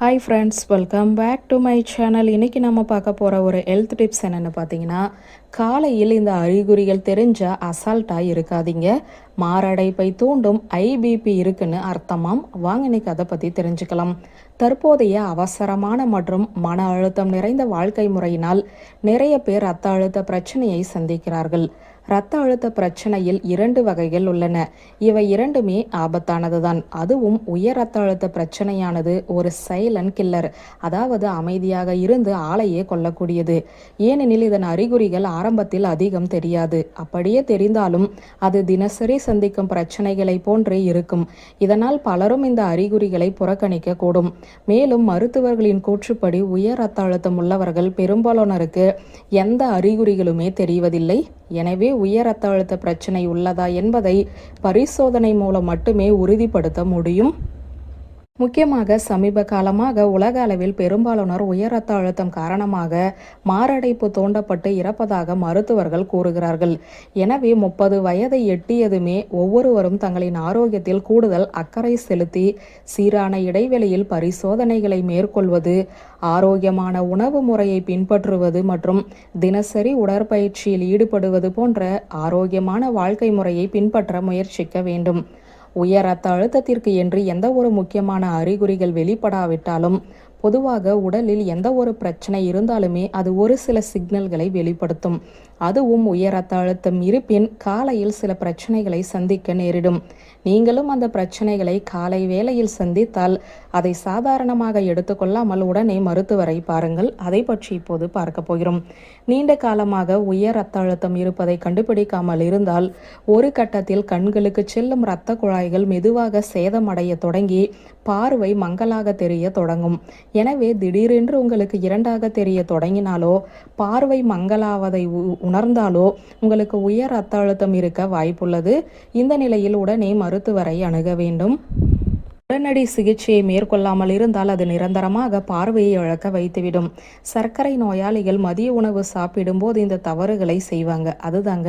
Hi friends, welcome back to my channel. இன்றைக்கி நம்ம பார்க்க போகிற ஒரு ஹெல்த் டிப்ஸ் என்னென்னு பார்த்தீங்கன்னா, காலையில் இந்த அறிகுறிகள் தெரிஞ்சால் அசால்ட்டாக இருக்காதீங்க. மாரடைப்பை தூண்டும் ஐபிபி இருக்குன்னு அர்த்தமாம். வாங்க இன்னைக்கு அதை பற்றி தெரிஞ்சுக்கலாம். தற்போதைய அவசரமான மற்றும் மன அழுத்தம் நிறைந்த வாழ்க்கை முறையினால் நிறைய பேர் இரத்த அழுத்த பிரச்சனையை சந்திக்கிறார்கள். இரத்த அழுத்த பிரச்சனையில் 2 வகைகள் உள்ளன. இவை இரண்டுமே ஆபத்தானதுதான். அதுவும் உயர் இரத்த அழுத்த பிரச்சனையானது ஒரு சைலண்ட் கில்லர், அதாவது அமைதியாக இருந்து ஆளையே கொல்லக்கூடியது. ஏனெனில் இதன் அறிகுறிகள் ஆரம்பத்தில் அதிகம் தெரியாது. அப்படியே தெரிந்தாலும் அது தினசரி சந்திக்கும் பிரச்சனைகளை போன்றே இருக்கும். இதனால் பலரும் இந்த அறிகுறிகளை புறக்கணிக்க கூடும். மேலும் மருத்துவர்களின் கூற்றுப்படி உயர் இரத்த அழுத்தம் உள்ளவர்கள் பெரும்பாலானோருக்கு எந்த அறிகுறிகளுமே தெரிவதில்லை. எனவே உயர் இரத்த அழுத்த பிரச்சனை உள்ளதா என்பதை பரிசோதனை மூலம் மட்டுமே உறுதிப்படுத்த முடியும். முக்கியமாக சமீப காலமாக உலக அளவில் பெரும்பாலானோர் உயர் இரத்த அழுத்தம் காரணமாக மாரடைப்பு தூண்டப்பட்டு இறப்பதாக மருத்துவர்கள் கூறுகிறார்கள். எனவே 30 வயதை எட்டியதுமே ஒவ்வொருவரும் தங்களின் ஆரோக்கியத்தில் கூடுதல் அக்கறை செலுத்தி சீரான இடைவெளியில் பரிசோதனைகளை மேற்கொள்வது, ஆரோக்கியமான உணவு முறையை பின்பற்றுவது மற்றும் தினசரி உடற்பயிற்சியில் ஈடுபடுவது போன்ற ஆரோக்கியமான வாழ்க்கை முறையை பின்பற்ற முயற்சிக்க வேண்டும். உயர் இரத்த அழுத்தத்திற்கு என்று எந்த ஒரு முக்கியமான அறிகுறிகள் வெளிப்படாவிட்டாலும் பொதுவாக உடலில் எந்த ஒரு பிரச்சனை இருந்தாலுமே அது ஒரு சில சிக்னல்களை வெளிப்படுத்தும். அதுவும் உயர் இரத்த அழுத்தம் இருப்பின் காலையில் சில பிரச்சனைகளை சந்திக்க நேரிடும். நீங்களும் அந்த பிரச்சனைகளை காலை வேளையில் சந்தித்தால் அதை சாதாரணமாக எடுத்துக்கொள்ளாமல் உடனே மருத்துவரை பாருங்கள். அதை பற்றி இப்போது பார்க்க போகிறோம். நீண்ட காலமாக உயர் இரத்த அழுத்தம் இருப்பதை கண்டுபிடிக்காமல் இருந்தால் ஒரு கட்டத்தில் கண்களுக்கு செல்லும் இரத்த குழாய்கள் மெதுவாக சேதமடைய தொடங்கி பார்வை மங்கலாக தெரிய தொடங்கும். எனவே திடீரென்று உங்களுக்கு இரண்டாக தெரிய தொடங்கினாலோ பார்வை மங்கலாவதை உணர்ந்தாலோ உங்களுக்கு உயர் இரத்த அழுத்தம் இருக்க வாய்ப்புள்ளது. இந்த நிலையில் உடனே மருத்துவரை அணுக வேண்டும். உடனடி சிகிச்சையை மேற்கொள்ளாமல் இருந்தால் அது நிரந்தரமாக பார்வையை இழக்க வைத்துவிடும். சர்க்கரை நோயாளிகள் மதிய உணவு சாப்பிடும்போது இந்த தவறுகளை செய்வாங்க. அதுதாங்க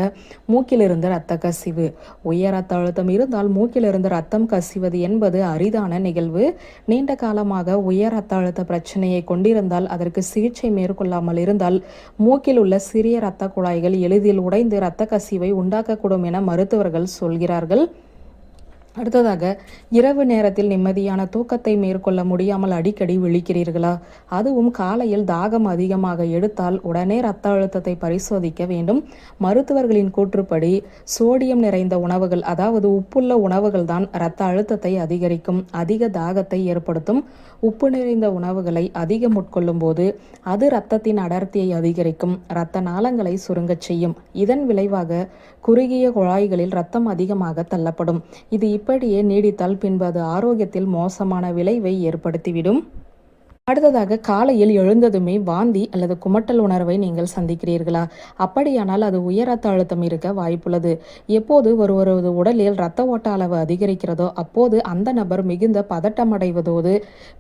மூக்கிலிருந்து இரத்த கசிவு. உயர் இரத்த அழுத்தம் இருந்தால் மூக்கிலிருந்து இரத்தம் கசிவது என்பது அரிதான நிகழ்வு. நீண்ட காலமாக உயர் இரத்த அழுத்த பிரச்சனையை கொண்டிருந்தால் அதற்கு சிகிச்சை மேற்கொள்ளாமல் இருந்தால் மூக்கில் உள்ள சிறிய இரத்த குழாய்கள் எளிதில் உடைந்து இரத்த கசிவை உண்டாக்கக்கூடும் என மருத்துவர்கள் சொல்கிறார்கள். அடுத்ததாக, இரவு நேரத்தில் நிம்மதியான தூக்கத்தை மேற்கொள்ள முடியாமல் அடிக்கடி விழிக்கிறீர்களா? அதுவும் காலையில் தாகம் அதிகமாக எடுத்தால் உடனே இரத்த அழுத்தத்தை பரிசோதிக்க வேண்டும். மருத்துவர்களின் கூற்றுப்படி சோடியம் நிறைந்த உணவுகள், அதாவது உப்புள்ள உணவுகள் தான் இரத்த அழுத்தத்தை அதிகரிக்கும், அதிக தாகத்தை ஏற்படுத்தும். உப்பு நிறைந்த உணவுகளை அதிகம் உட்கொள்ளும் போது அது இரத்தத்தின் அடர்த்தியை அதிகரிக்கும், இரத்த நாளங்களை சுருங்கச் செய்யும். இதன் விளைவாக குறுகிய குழாய்களில் இரத்தம் அதிகமாக தள்ளப்படும். இது இப்படியே நீடித்தால் பின்பு அது ஆரோக்கியத்தில் மோசமான விளைவை ஏற்படுத்திவிடும். அடுத்ததாக, காலையில் எழுந்ததுமே வாந்தி அல்லது குமட்டல் உணர்வை நீங்கள் சந்திக்கிறீர்களா? அப்படியானால் அது உயர் இரத்த அழுத்தம் இருக்க வாய்ப்புள்ளது. எப்போது ஒருவரது உடலில் இரத்த ஓட்ட அளவு அதிகரிக்கிறதோ அப்போது அந்த நபர் மிகுந்த பதட்டமடைவதோடு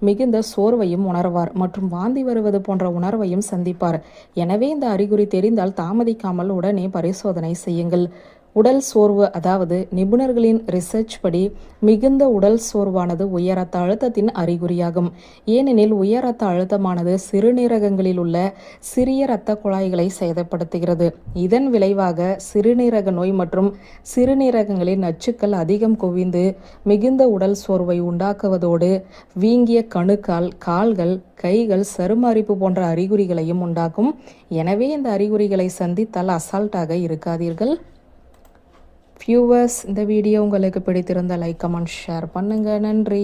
மிகுந்த சோர்வையும் உணர்வார் மற்றும் வாந்தி வருவது போன்ற உணர்வையும் சந்திப்பார். எனவே இந்த அறிகுறி தெரிந்தால் தாமதிக்காமல் உடனே பரிசோதனை செய்யுங்கள். உடல் சோர்வு, அதாவது நிபுணர்களின் ரிசர்ச் படி மிகுந்த உடல் சோர்வானது உயர் இரத்த அழுத்தத்தின் அறிகுறியாகும். ஏனெனில் உயர் இரத்த அழுத்தமானது சிறுநீரகங்களில் உள்ள சிறிய இரத்த குழாய்களை சேதப்படுத்துகிறது. இதன் விளைவாக சிறுநீரக நோய் மற்றும் சிறுநீரகங்களின் நச்சுக்கள் அதிகம் குவிந்து மிகுந்த உடல் சோர்வை உண்டாக்குவதோடு வீங்கிய கணுக்கால், கால்கள், கைகள், சரும அரிப்பு போன்ற அறிகுறிகளையும் உண்டாக்கும். எனவே இந்த அறிகுறிகளை சந்தித்தால் அசால்ட்டாக இருக்காதீர்கள். வியூவர்ஸ், இந்த வீடியோ உங்களுக்கு பிடித்திருந்தால் லைக், கமெண்ட், ஷேர் பண்ணுங்க. நன்றி.